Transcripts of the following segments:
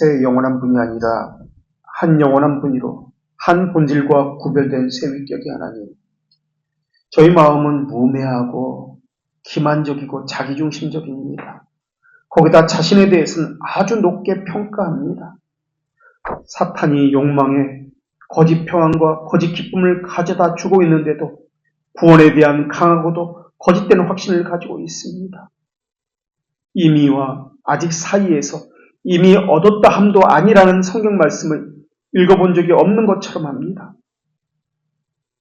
새 영원한 분이 아니라 한 영원한 분이로 한 본질과 구별된 새 위격의 하나님. 저희 마음은 무매하고 기만적이고 자기중심적입니다. 거기다 자신에 대해서는 아주 높게 평가합니다. 사탄이 욕망에 거짓 평안과 거짓 기쁨을 가져다 주고 있는데도 구원에 대한 강하고도 거짓된 확신을 가지고 있습니다. 이미와 아직 사이에서 이미 얻었다 함도 아니라는 성경 말씀을 읽어본 적이 없는 것처럼 합니다.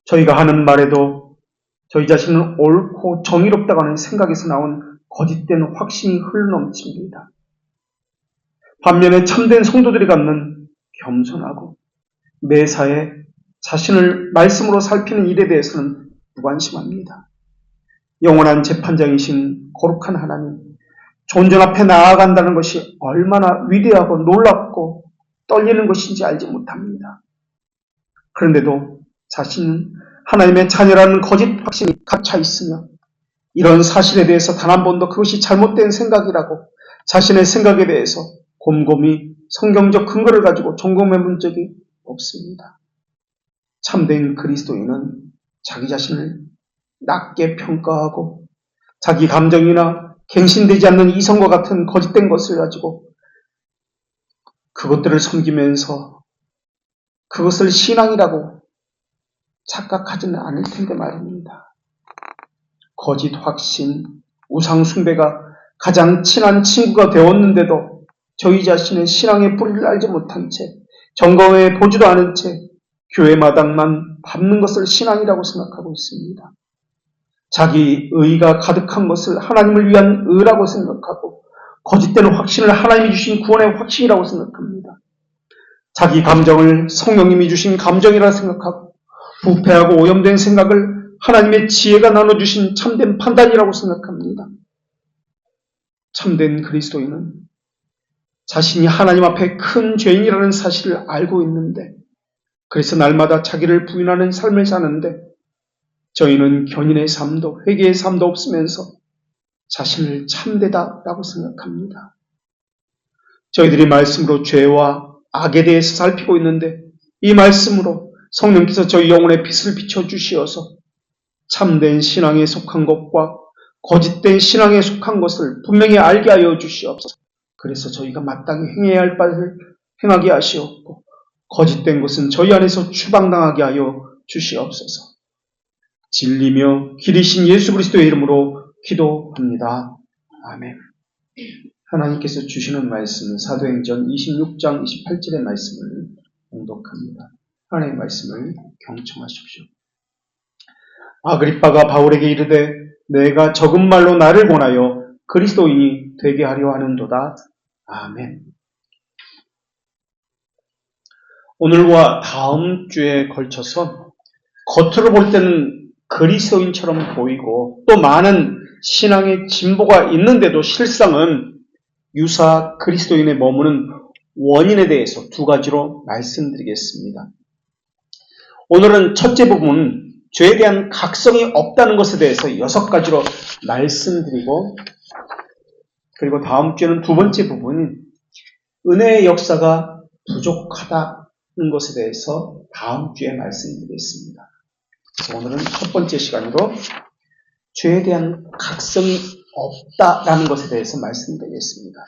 저희가 하는 말에도 저희 자신은 옳고 정의롭다고 하는 생각에서 나온 거짓된 확신이 흘러넘칩니다. 반면에 참된 성도들이 갖는 겸손하고 매사에 자신을 말씀으로 살피는 일에 대해서는 무관심합니다. 영원한 재판장이신 거룩한 하나님, 존전 앞에 나아간다는 것이 얼마나 위대하고 놀랍고 떨리는 것인지 알지 못합니다. 그런데도 자신은 하나님의 자녀라는 거짓 확신이 갇혀 있으며 이런 사실에 대해서 단 한 번도 그것이 잘못된 생각이라고 자신의 생각에 대해서 곰곰이 성경적 근거를 가지고 점검해 본 적이 없습니다. 참된 그리스도인은 자기 자신을 낮게 평가하고 자기 감정이나 갱신되지 않는 이성과 같은 거짓된 것을 가지고 그것들을 섬기면서 그것을 신앙이라고 착각하지는 않을 텐데 말입니다. 거짓 확신, 우상 숭배가 가장 친한 친구가 되었는데도 저희 자신의 신앙의 뿌리를 알지 못한 채 점검해 보지도 않은 채 교회 마당만 밟는 것을 신앙이라고 생각하고 있습니다. 자기 의가 가득한 것을 하나님을 위한 의라고 생각하고 거짓된 확신을 하나님이 주신 구원의 확신이라고 생각합니다. 자기 감정을 성령님이 주신 감정이라 생각하고 부패하고 오염된 생각을 하나님의 지혜가 나눠주신 참된 판단이라고 생각합니다. 참된 그리스도인은 자신이 하나님 앞에 큰 죄인이라는 사실을 알고 있는데 그래서 날마다 자기를 부인하는 삶을 사는데 저희는 견인의 삶도 회개의 삶도 없으면서 자신을 참되다라고 생각합니다. 저희들이 말씀으로 죄와 악에 대해서 살피고 있는데 이 말씀으로 성령께서 저희 영혼에 빛을 비춰주시어서 참된 신앙에 속한 것과 거짓된 신앙에 속한 것을 분명히 알게 하여 주시옵소서. 그래서 저희가 마땅히 행해야 할 바를 행하게 하시옵고 거짓된 것은 저희 안에서 추방당하게 하여 주시옵소서. 진리며 길이신 예수 그리스도의 이름으로 기도합니다. 아멘. 하나님께서 주시는 말씀은 사도행전 26장 28절의 말씀을 봉독합니다. 하나님의 말씀을 경청하십시오. 아그리빠가 바울에게 이르되 내가 적은 말로 나를 권하여 그리스도인이 되게 하려 하는도다. 아멘. 오늘과 다음 주에 걸쳐서 겉으로 볼 때는 그리스도인처럼 보이고 또 많은 신앙의 진보가 있는데도 실상은 유사 그리스도인에 머무는 원인에 대해서 두 가지로 말씀드리겠습니다. 오늘은 첫째 부분, 죄에 대한 각성이 없다는 것에 대해서 6가지로 말씀드리고 그리고 다음 주에는 두 번째 부분인 은혜의 역사가 부족하다는 것에 대해서 다음 주에 말씀드리겠습니다. 그래서 오늘은 첫 번째 시간으로 죄에 대한 각성이 없다라는 것에 대해서 말씀드리겠습니다.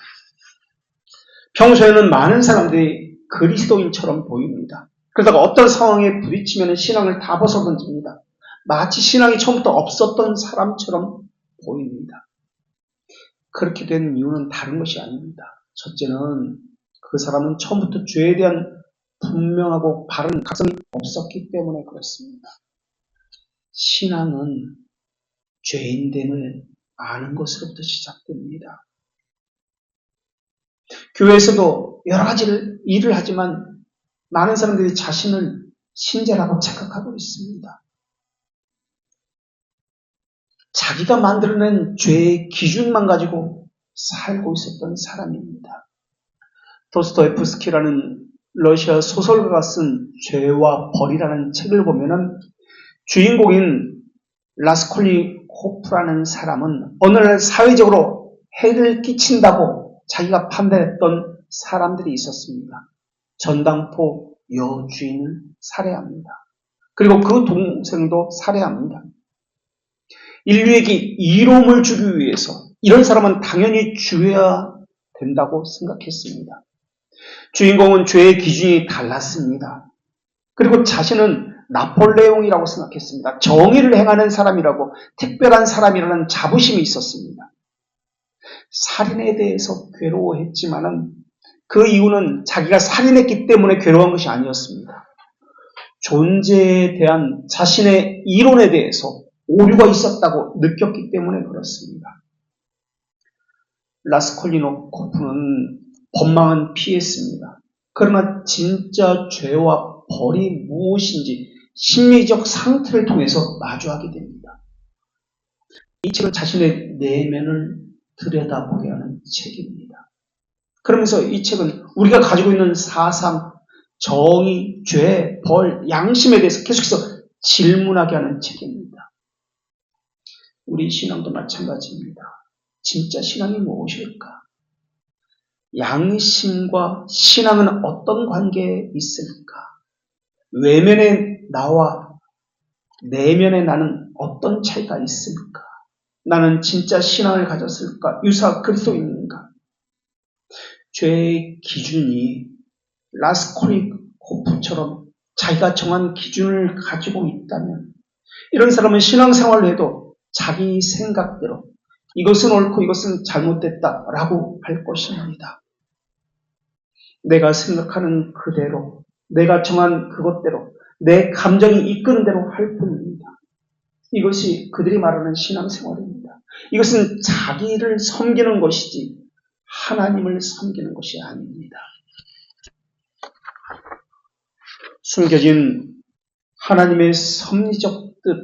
평소에는 많은 사람들이 그리스도인처럼 보입니다. 그러다가 어떤 상황에 부딪히면 신앙을 다 벗어던집니다. 마치 신앙이 처음부터 없었던 사람처럼 보입니다. 그렇게 된 이유는 다른 것이 아닙니다. 첫째는 그 사람은 처음부터 죄에 대한 분명하고 바른 각성이 없었기 때문에 그렇습니다. 신앙은 죄인됨을 아는 것으로부터 시작됩니다. 교회에서도 여러 가지 일을 하지만 많은 사람들이 자신을 신자라고 착각하고 있습니다. 자기가 만들어낸 죄의 기준만 가지고 살고 있었던 사람입니다. 도스토옙스키라는 러시아 소설가가 쓴 죄와 벌이라는 책을 보면은 주인공인 라스콜니코프라는 사람은 어느 날 사회적으로 해를 끼친다고 자기가 판단했던 사람들이 있었습니다. 전당포 여주인을 살해합니다. 그리고 그 동생도 살해합니다. 인류에게 이로움을 주기 위해서 이런 사람은 당연히 죽여야 된다고 생각했습니다. 주인공은 죄의 기준이 달랐습니다. 그리고 자신은 나폴레옹이라고 생각했습니다. 정의를 행하는 사람이라고, 특별한 사람이라는 자부심이 있었습니다. 살인에 대해서 괴로워했지만은 그 이유는 자기가 살인했기 때문에 괴로운 것이 아니었습니다. 존재에 대한 자신의 이론에 대해서 오류가 있었다고 느꼈기 때문에 그렇습니다. 라스콜리노코프는 법망은 피했습니다. 그러나 진짜 죄와 벌이 무엇인지 심리적 상태를 통해서 마주하게 됩니다. 이 책은 자신의 내면을 들여다보게 하는 책입니다. 그러면서 이 책은 우리가 가지고 있는 사상, 정의, 죄, 벌, 양심에 대해서 계속해서 질문하게 하는 책입니다. 우리 신앙도 마찬가지입니다. 진짜 신앙이 무엇일까? 양심과 신앙은 어떤 관계에 있을까? 외면의 나와 내면의 나는 어떤 차이가 있을까? 나는 진짜 신앙을 가졌을까? 유사 그리스도인인가? 죄의 기준이 라스콜리코프처럼 자기가 정한 기준을 가지고 있다면 이런 사람은 신앙생활을 해도 자기 생각대로 이것은 옳고 이것은 잘못됐다라고 할 것입니다. 내가 생각하는 그대로, 내가 정한 그것대로, 내 감정이 이끄는 대로 할 뿐입니다. 이것이 그들이 말하는 신앙생활입니다. 이것은 자기를 섬기는 것이지 하나님을 섬기는 것이 아닙니다. 숨겨진 하나님의 섭리적 뜻,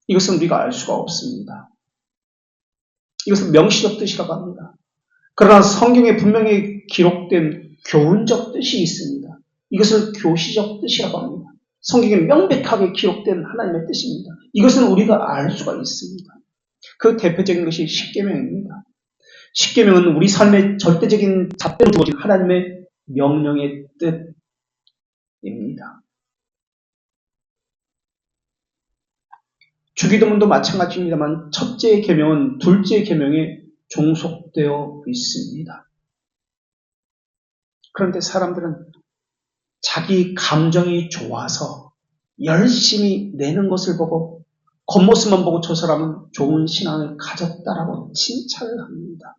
이것은 우리가 알 수가 없습니다. 이것은 명시적 뜻이라고 합니다. 그러나 성경에 분명히 기록된 교훈적 뜻이 있습니다. 이것을 교시적 뜻이라고 합니다. 성경에 명백하게 기록된 하나님의 뜻입니다. 이것은 우리가 알 수가 있습니다. 그 대표적인 것이 십계명입니다. 십계명은 우리 삶의 절대적인 잣대로 주어진 하나님의 명령의 뜻입니다. 주기도문도 마찬가지입니다만 첫째 계명은 둘째 계명에 종속되어 있습니다. 그런데 사람들은 자기 감정이 좋아서 열심히 내는 것을 보고 겉모습만 보고 저 사람은 좋은 신앙을 가졌다라고 칭찬을 합니다.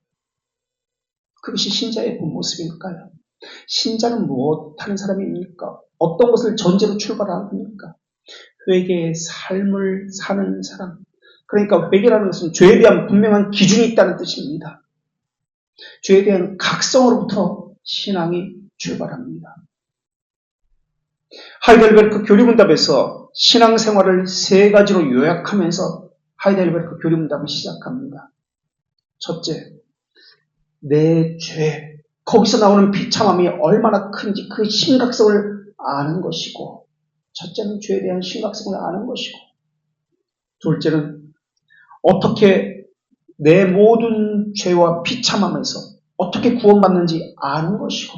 그것이 신자의 본 모습일까요? 신자는 무엇하는 사람입니까? 어떤 것을 전제로 출발합니까? 회개의 삶을 사는 사람. 그러니까 회개라는 것은 죄에 대한 분명한 기준이 있다는 뜻입니다. 죄에 대한 각성으로부터 신앙이 출발합니다. 하이델베르크 교리문답에서 신앙생활을 세 가지로 요약하면서 하이델베르크 교리문답을 시작합니다. 첫째, 내 죄, 거기서 나오는 비참함이 얼마나 큰지 그 심각성을 아는 것이고, 첫째는 죄에 대한 심각성을 아는 것이고, 둘째는 어떻게 내 모든 죄와 비참함에서 어떻게 구원받는지 아는 것이고,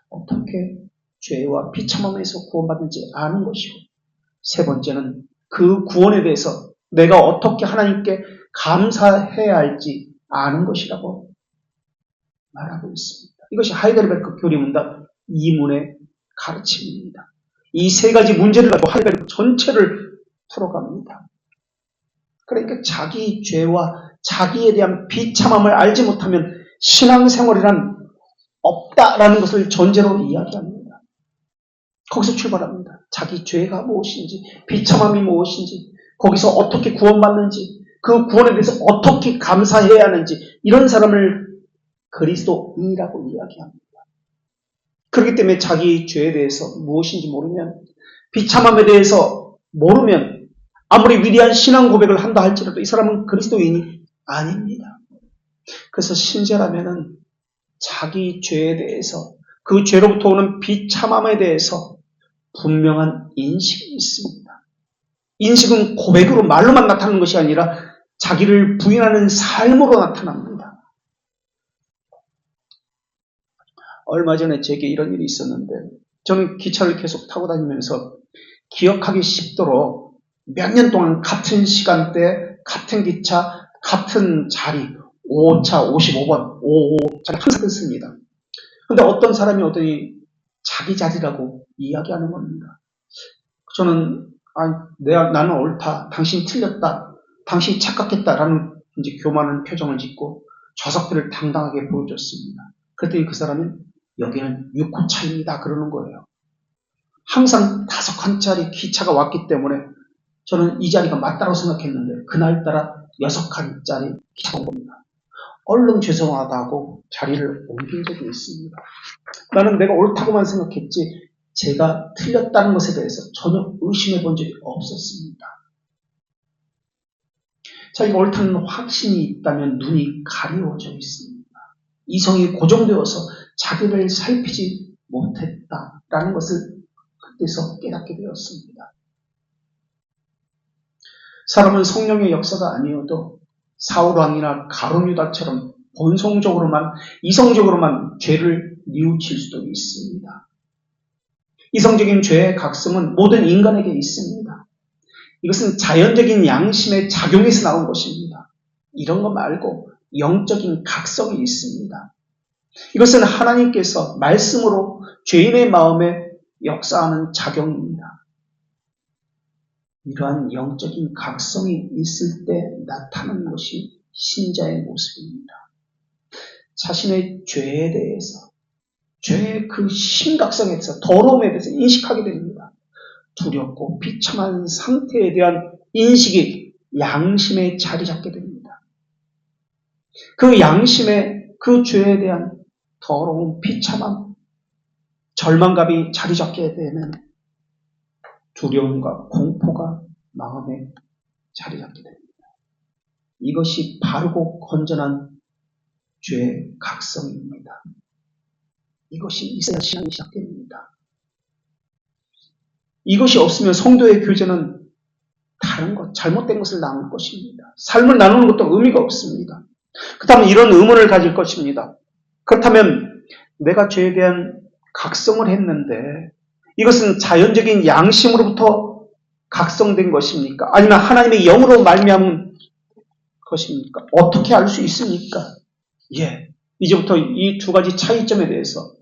어떻게 죄와 비참함에서 구원받는지 아는 것이고, 세 번째는 그 구원에 대해서 내가 어떻게 하나님께 감사해야 할지 아는 것이라고 말하고 있습니다. 이것이 하이델베르크 교리문답 2문의 가르침입니다. 이 세 가지 문제를 가지고 하이델베르크 전체를 풀어갑니다. 그러니까 자기 죄와 자기에 대한 비참함을 알지 못하면 신앙생활이란 없다라는 것을 전제로 이야기합니다. 거기서 출발합니다. 자기 죄가 무엇인지, 비참함이 무엇인지, 거기서 어떻게 구원받는지, 그 구원에 대해서 어떻게 감사해야 하는지, 이런 사람을 그리스도인이라고 이야기합니다. 그렇기 때문에 자기 죄에 대해서 무엇인지 모르면, 비참함에 대해서 모르면 아무리 위대한 신앙 고백을 한다 할지라도 이 사람은 그리스도인이 아닙니다. 그래서 신자라면은 자기 죄에 대해서, 그 죄로부터 오는 비참함에 대해서 분명한 인식이 있습니다. 인식은 고백으로 말로만 나타나는 것이 아니라 자기를 부인하는 삶으로 나타납니다. 얼마 전에 제게 이런 일이 있었는데 저는 기차를 계속 타고 다니면서 기억하기 쉽도록 몇 년 동안 같은 시간대, 같은 기차, 같은 자리, 5차 55번, 55자리 항상 듣습니다. 근데 어떤 사람이 오더니 자기 자리라고 이야기하는 겁니다. 저는 나는 옳다, 당신 틀렸다, 당신 착각했다라는 이제 교만한 표정을 짓고 좌석들을 당당하게 보여줬습니다. 그랬더니 그 사람은 여기는 6호차입니다 그러는 거예요. 항상 5칸짜리 기차가 왔기 때문에 저는 이 자리가 맞다고 생각했는데 그날따라 6칸짜리 기차가 온 겁니다. 얼른 죄송하다고 자리를 옮긴 적이 있습니다. 나는 내가 옳다고만 생각했지 제가 틀렸다는 것에 대해서 전혀 의심해 본 적이 없었습니다. 자기가 옳다는 확신이 있다면 눈이 가려워져 있습니다. 이성이 고정되어서 자기를 살피지 못했다라는 것을 그때서 깨닫게 되었습니다. 사람은 성령의 역사가 아니어도 사울왕이나 가룟유다처럼 본성적으로만, 이성적으로만 죄를 뉘우칠 수도 있습니다. 이성적인 죄의 각성은 모든 인간에게 있습니다. 이것은 자연적인 양심의 작용에서 나온 것입니다. 이런 거 말고 영적인 각성이 있습니다. 이것은 하나님께서 말씀으로 죄인의 마음에 역사하는 작용입니다. 이러한 영적인 각성이 있을 때 나타나는 것이 신자의 모습입니다. 자신의 죄에 대해서, 죄의 그 심각성에 대해서, 더러움에 대해서 인식하게 됩니다. 두렵고 비참한 상태에 대한 인식이 양심에 자리 잡게 됩니다. 그 양심에 그 죄에 대한 더러운 비참함, 절망감이 자리 잡게 되면 두려움과 공포가 마음에 자리 잡게 됩니다. 이것이 바르고 건전한 죄의 각성입니다. 이것이 있어야 신앙이 시작됩니다. 이것이 없으면 성도의 교제는 다른 것, 잘못된 것을 나눌 것입니다. 삶을 나누는 것도 의미가 없습니다. 그렇다면 이런 의문을 가질 것입니다. 그렇다면 내가 죄에 대한 각성을 했는데 이것은 자연적인 양심으로부터 각성된 것입니까? 아니면 하나님의 영으로 말미암은 것입니까? 어떻게 알 수 있습니까? 이제부터 이 두 가지 차이점에 대해서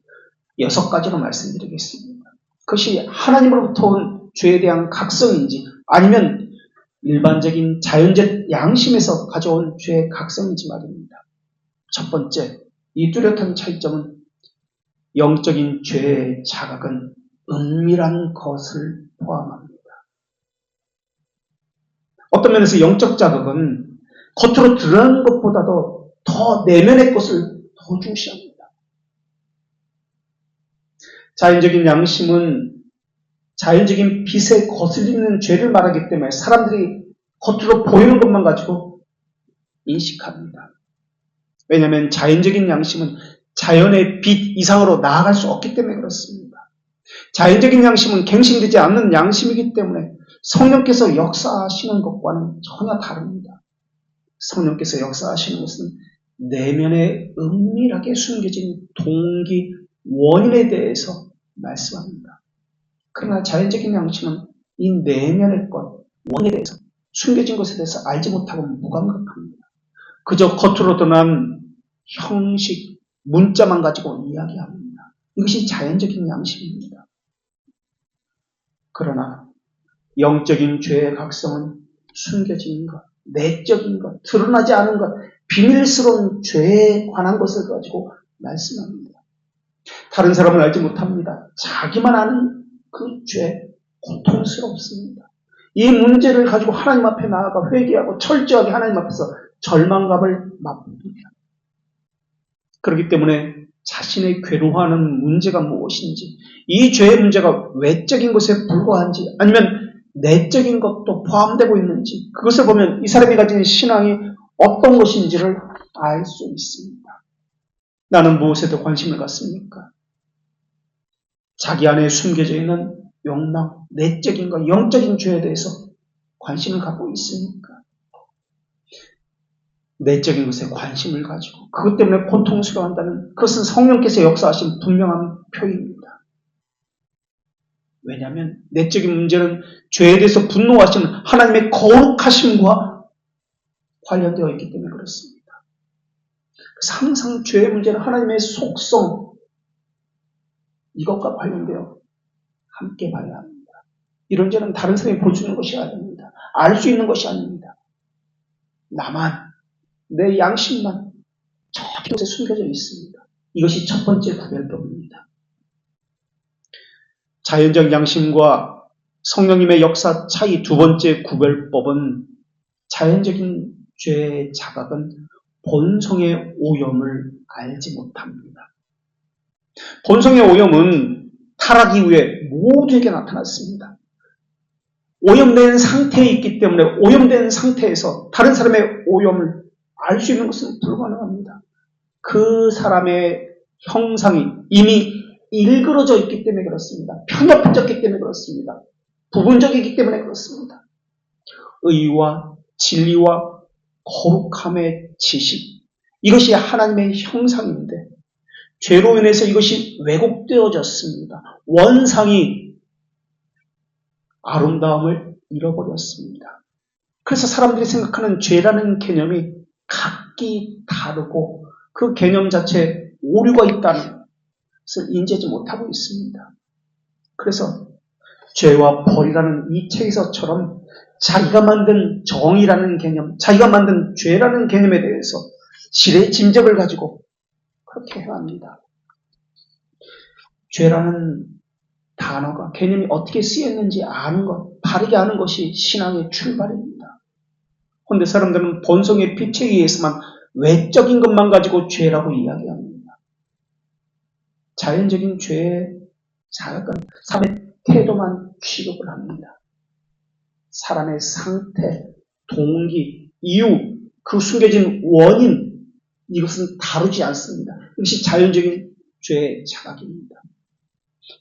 6가지로 말씀드리겠습니다. 그것이 하나님으로부터 온 죄에 대한 각성인지 아니면 일반적인 자연적 양심에서 가져온 죄의 각성인지 말입니다. 첫 번째, 이 뚜렷한 차이점은 영적인 죄의 자각은 은밀한 것을 포함합니다. 어떤 면에서 영적 자각은 겉으로 드러나는 것보다도 더 내면의 것을 더 중시합니다. 자연적인 양심은 자연적인 빛에 거슬리는 죄를 말하기 때문에 사람들이 겉으로 보이는 것만 가지고 인식합니다. 왜냐하면 자연적인 양심은 자연의 빛 이상으로 나아갈 수 없기 때문에 그렇습니다. 자연적인 양심은 갱신되지 않는 양심이기 때문에 성령께서 역사하시는 것과는 전혀 다릅니다. 성령께서 역사하시는 것은 내면에 은밀하게 숨겨진 동기, 원인에 대해서 말씀합니다. 그러나 자연적인 양심은 이 내면의 것, 원인에 대해서, 숨겨진 것에 대해서 알지 못하고 무감각합니다. 그저 겉으로 드러난 형식, 문자만 가지고 이야기합니다. 이것이 자연적인 양심입니다. 그러나 영적인 죄의 각성은 숨겨진 것, 내적인 것, 드러나지 않은 것, 비밀스러운 죄에 관한 것을 가지고 말씀합니다. 다른 사람은 알지 못합니다. 자기만 아는 그 죄, 고통스럽습니다. 이 문제를 가지고 하나님 앞에 나아가 회개하고 철저하게 하나님 앞에서 절망감을 맛봅니다. 그렇기 때문에 자신의 괴로워하는 문제가 무엇인지, 이 죄의 문제가 외적인 것에 불과한지 아니면 내적인 것도 포함되고 있는지 그것을 보면 이 사람이 가진 신앙이 어떤 것인지를 알 수 있습니다. 나는 무엇에 더 관심을 갖습니까? 자기 안에 숨겨져 있는 욕망, 내적인 것, 영적인 죄에 대해서 관심을 갖고 있습니까? 내적인 것에 관심을 가지고 그것 때문에 고통스러워한다는 그것은 성령께서 역사하신 분명한 표현입니다. 왜냐하면 내적인 문제는 죄에 대해서 분노하시는 하나님의 거룩하심과 관련되어 있기 때문에 그렇습니다. 그래서 항상 죄의 문제는 하나님의 속성, 이것과 관련되어 함께 봐야 합니다. 이런 죄는 다른 사람이 볼 수 있는 것이 아닙니다. 알 수 있는 것이 아닙니다. 나만, 내 양심만 저기 곳에 숨겨져 있습니다. 이것이 첫 번째 구별법입니다. 자연적 양심과 성령님의 역사 차이 두 번째 구별법은 자연적인 죄의 자각은 본성의 오염을 알지 못합니다. 본성의 오염은 타락 이후에 모두에게 나타났습니다. 오염된 상태에 있기 때문에 오염된 상태에서 다른 사람의 오염을 알 수 있는 것은 불가능합니다. 그 사람의 형상이 이미 일그러져 있기 때문에 그렇습니다. 편협해졌기 때문에 그렇습니다. 부분적이기 때문에 그렇습니다. 의와 진리와 거룩함의 지식, 이것이 하나님의 형상인데 죄로 인해서 이것이 왜곡되어졌습니다. 원상이 아름다움을 잃어버렸습니다. 그래서 사람들이 생각하는 죄라는 개념이 각기 다르고 그 개념 자체에 오류가 있다는 것을 인지하지 못하고 있습니다. 그래서 죄와 벌이라는 이 책에서처럼 자기가 만든 정의라는 개념, 자기가 만든 죄라는 개념에 대해서 지레짐작을 가지고 그렇게 해합니다. 죄라는 단어가, 개념이 어떻게 쓰였는지 아는 것, 바르게 아는 것이 신앙의 출발입니다. 그런데 사람들은 본성의 빛에 의해서만 외적인 것만 가지고 죄라고 이야기합니다. 자연적인 죄의 자각은 사람의 태도만 취급을 합니다. 사람의 상태, 동기, 이유, 그 숨겨진 원인, 이것은 다루지 않습니다. 이것이 자연적인 죄의 자각입니다.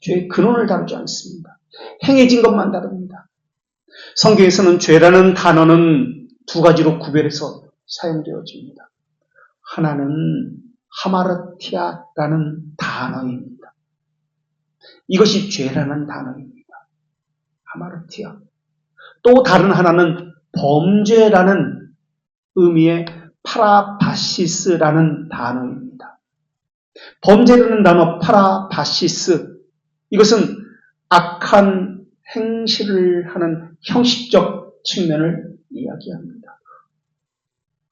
죄의 근원을 다루지 않습니다. 행해진 것만 다룹니다. 성경에서는 죄라는 단어는 두 가지로 구별해서 사용되어집니다. 하나는 하마르티아라는 단어입니다. 이것이 죄라는 단어입니다. 하마르티아. 또 다른 하나는 범죄라는 의미의 파라바시스라는 단어입니다. 범죄라는 단어 파라바시스, 이것은 악한 행실을 하는 형식적 측면을 이야기합니다.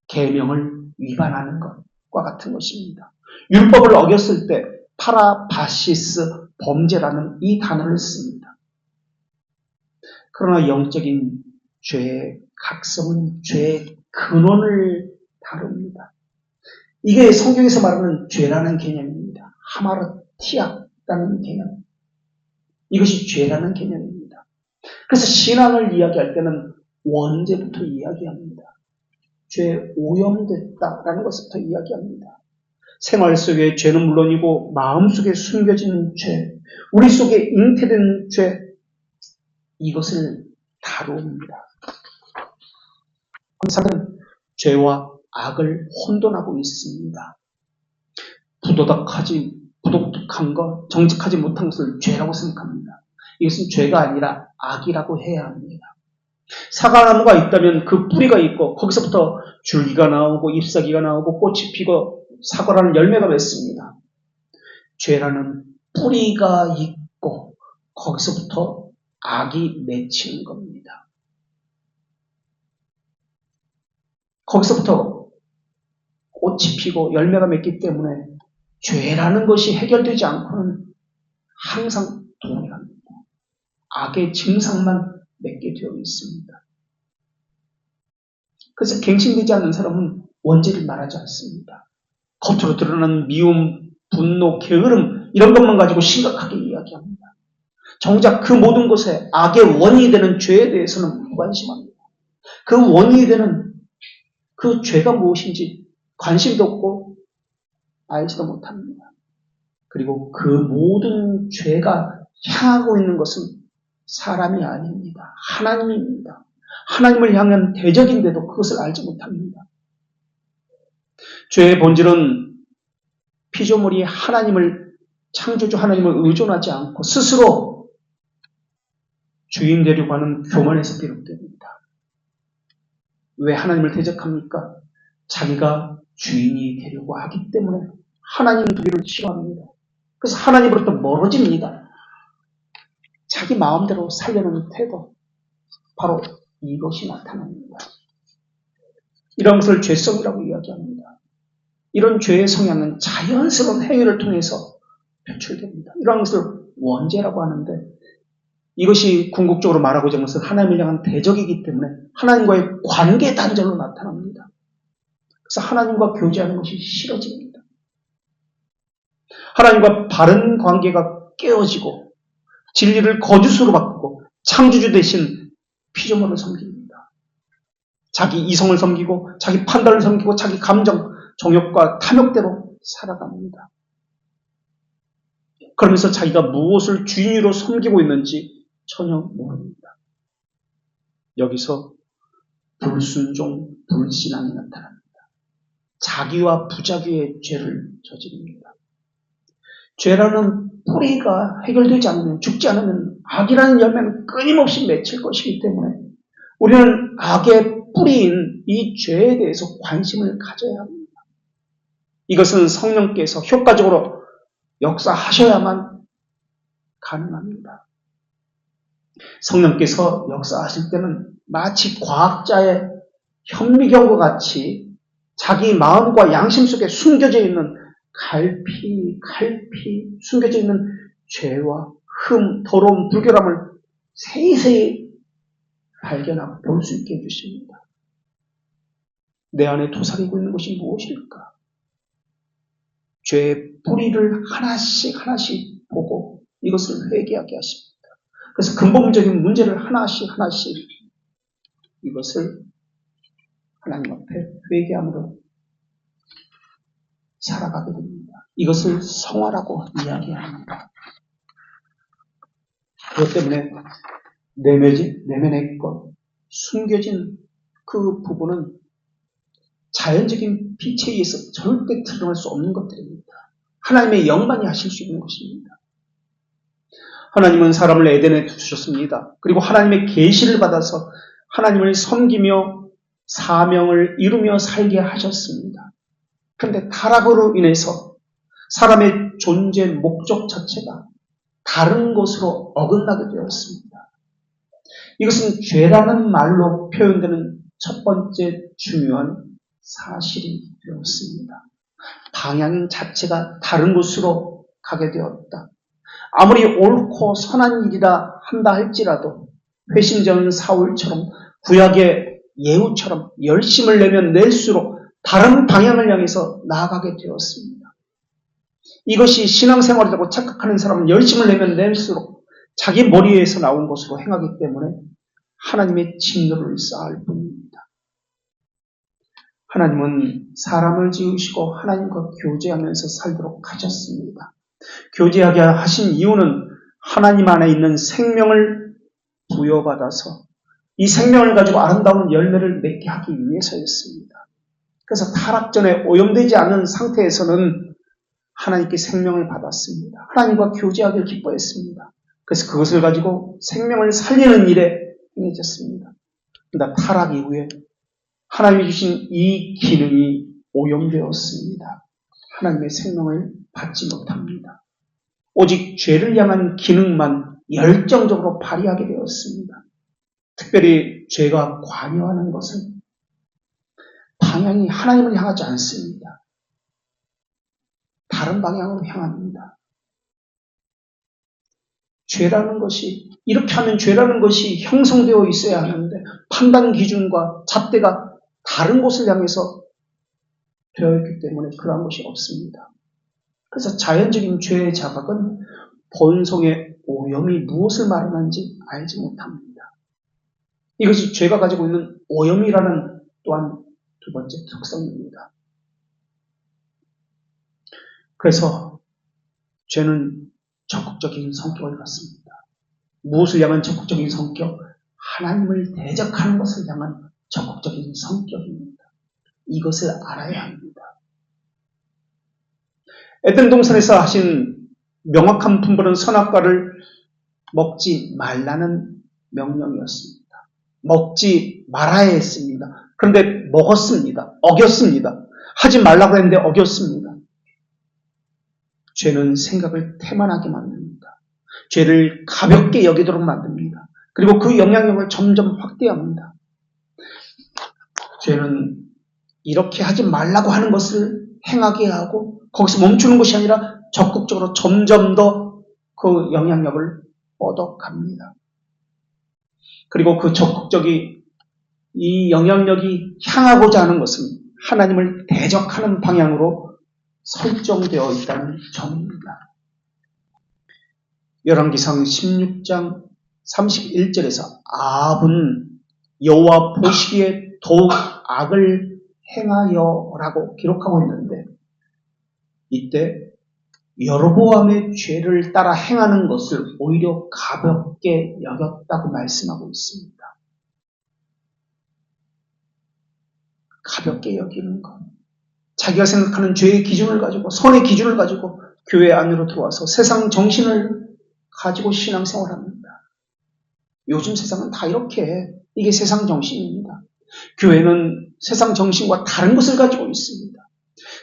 계명을 위반하는 것과 같은 것입니다. 율법을 어겼을 때 파라바시스, 범죄라는 이 단어를 씁니다. 그러나 영적인 죄의 각성은 죄의 근원을 다룹니다. 이게 성경에서 말하는 죄라는 개념입니다. 하마르티아라는 개념. 이것이 죄라는 개념입니다. 그래서 신앙을 이야기할 때는 원죄부터 이야기합니다. 죄에 오염됐다라는 것부터 이야기합니다. 생활 속의 죄는 물론이고 마음속에 숨겨진 죄, 우리 속에 잉태된 죄, 이것을 다룹니다. 사람은 죄와 악을 혼돈하고 있습니다. 부도덕한 것, 정직하지 못한 것을 죄라고 생각합니다. 이것은 죄가 아니라 악이라고 해야 합니다. 사과나무가 있다면 그 뿌리가 있고 거기서부터 줄기가 나오고 잎사귀가 나오고 꽃이 피고 사과라는 열매가 맺습니다. 죄라는 뿌리가 있고 거기서부터 악이 맺히는 겁니다. 거기서부터 꽃이 피고 열매가 맺기 때문에 죄라는 것이 해결되지 않고는 항상 동일합니다. 악의 증상만 맺게 되어 있습니다. 그래서 갱신되지 않는 사람은 원죄를 말하지 않습니다. 겉으로 드러나는 미움, 분노, 게으름 이런 것만 가지고 심각하게 이야기합니다. 정작 그 모든 것에 악의 원인이 되는 죄에 대해서는 무관심합니다. 그 원인이 되는 그 죄가 무엇인지 관심도 없고 알지도 못합니다. 그리고 그 모든 죄가 향하고 있는 것은 사람이 아닙니다. 하나님입니다. 하나님을 향한 대적인데도 그것을 알지 못합니다. 죄의 본질은 피조물이 창조주 하나님을 의존하지 않고 스스로 주인 되려고 하는 교만에서 비롯됩니다. 왜 하나님을 대적합니까? 자기가 주인이 되려고 하기 때문에 하나님 두기를 싫어합니다. 그래서 하나님으로부터 멀어집니다. 자기 마음대로 살려는 태도, 바로 이것이 나타납니다. 이런 것을 죄성이라고 이야기합니다. 이런 죄의 성향은 자연스러운 행위를 통해서 표출됩니다. 이런 것을 원죄라고 하는데, 이것이 궁극적으로 말하고자 하는 것은 하나님을 향한 대적이기 때문에 하나님과의 관계 단절로 나타납니다. 그래서 하나님과 교제하는 것이 싫어집니다. 하나님과 바른 관계가 깨어지고 진리를 거짓으로 바꾸고 창조주 대신 피조물을 섬깁니다. 자기 이성을 섬기고 자기 판단을 섬기고 자기 감정, 정욕과 탐욕대로 살아갑니다. 그러면서 자기가 무엇을 주인으로 섬기고 있는지 전혀 모릅니다. 여기서 불순종, 불신앙이 나타납니다. 자기와 부자기의 죄를 저지릅니다. 죄라는 뿌리가 해결되지 않으면, 죽지 않으면 악이라는 열매는 끊임없이 맺힐 것이기 때문에 우리는 악의 뿌리인 이 죄에 대해서 관심을 가져야 합니다. 이것은 성령께서 효과적으로 역사하셔야만 가능합니다. 성령께서 역사하실 때는 마치 과학자의 현미경과 같이 자기 마음과 양심 속에 숨겨져 있는 갈피 숨겨져 있는 죄와 흠, 더러움, 불결함을 세세히 발견하고 볼 수 있게 해주십니다. 내 안에 도사리고 있는 것이 무엇일까? 죄의 뿌리를 하나씩 보고 이것을 회개하게 하십니다. 그래서 근본적인 문제를 하나씩 이것을 하나님 앞에 회개함으로 살아가게 됩니다. 이것을 성화라고 이야기합니다. 그것 때문에 내면의 것, 숨겨진 그 부분은 자연적인 빛에 의해서 절대 드러날 수 없는 것들입니다. 하나님의 영만이 하실 수 있는 것입니다. 하나님은 사람을 에덴에 두셨습니다. 그리고 하나님의 계시를 받아서 하나님을 섬기며 사명을 이루며 살게 하셨습니다. 그런데 타락으로 인해서 사람의 존재 목적 자체가 다른 것으로 어긋나게 되었습니다. 이것은 죄라는 말로 표현되는 첫 번째 중요한 사실이 되었습니다. 방향 자체가 다른 곳으로 가게 되었다. 아무리 옳고 선한 일이라 한다 할지라도 회심전 사울처럼 구약의 예후처럼 열심을 내면 낼수록 다른 방향을 향해서 나아가게 되었습니다. 이것이 신앙생활이라고 착각하는 사람은 열심을 내면 낼수록 자기 머리에서 나온 것으로 행하기 때문에 하나님의 진노를 쌓을 뿐입니다. 하나님은 사람을 지으시고 하나님과 교제하면서 살도록 하셨습니다. 교제하게 하신 이유는 하나님 안에 있는 생명을 부여받아서 이 생명을 가지고 아름다운 열매를 맺게 하기 위해서였습니다. 그래서 타락 전에 오염되지 않은 상태에서는 하나님께 생명을 받았습니다. 하나님과 교제하기를 기뻐했습니다. 그래서 그것을 가지고 생명을 살리는 일에 행해졌습니다. 그러나 타락 이후에 하나님이 주신 이 기능이 오염되었습니다. 하나님의 생명을 받지 못합니다. 오직 죄를 향한 기능만 열정적으로 발휘하게 되었습니다. 특별히 죄가 관여하는 것은 방향이 하나님을 향하지 않습니다. 다른 방향으로 향합니다. 죄라는 것이, 이렇게 하면 죄라는 것이 형성되어 있어야 하는데 판단 기준과 잣대가 다른 곳을 향해서 되어 있기 때문에 그러한 것이 없습니다. 그래서 자연적인 죄의 자각은 본성의 오염이 무엇을 말하는지 알지 못합니다. 이것이 죄가 가지고 있는 오염이라는 또한 두 번째 특성입니다. 그래서 죄는 적극적인 성격을 갖습니다. 무엇을 향한 적극적인 성격? 하나님을 대적하는 것을 향한 적극적인 성격입니다. 이것을 알아야 합니다. 에덴 동산에서 하신 명확한 분별은 선악과를 먹지 말라는 명령이었습니다. 먹지 말아야 했습니다. 그런데 먹었습니다. 어겼습니다. 하지 말라고 했는데 어겼습니다. 죄는 생각을 태만하게 만듭니다. 죄를 가볍게 여기도록 만듭니다. 그리고 그 영향력을 점점 확대합니다. 죄는 이렇게 하지 말라고 하는 것을 행하게 하고 거기서 멈추는 것이 아니라 적극적으로 점점 더 그 영향력을 뻗어갑니다. 그리고 그 적극적인 이 영향력이 향하고자 하는 것은 하나님을 대적하는 방향으로 설정되어 있다는 점입니다. 열왕기상 16장 31절에서 아합은 여호와 보시기에 더욱 악을 행하여라고 기록하고 있는데, 이때 여로보암의 죄를 따라 행하는 것을 오히려 가볍게 여겼다고 말씀하고 있습니다. 가볍게 여기는 것. 자기가 생각하는 죄의 기준을 가지고, 선의 기준을 가지고 교회 안으로 들어와서 세상 정신을 가지고 신앙생활합니다. 요즘 세상은 다 이렇게 해. 이게 세상 정신입니다. 교회는 세상 정신과 다른 것을 가지고 있습니다.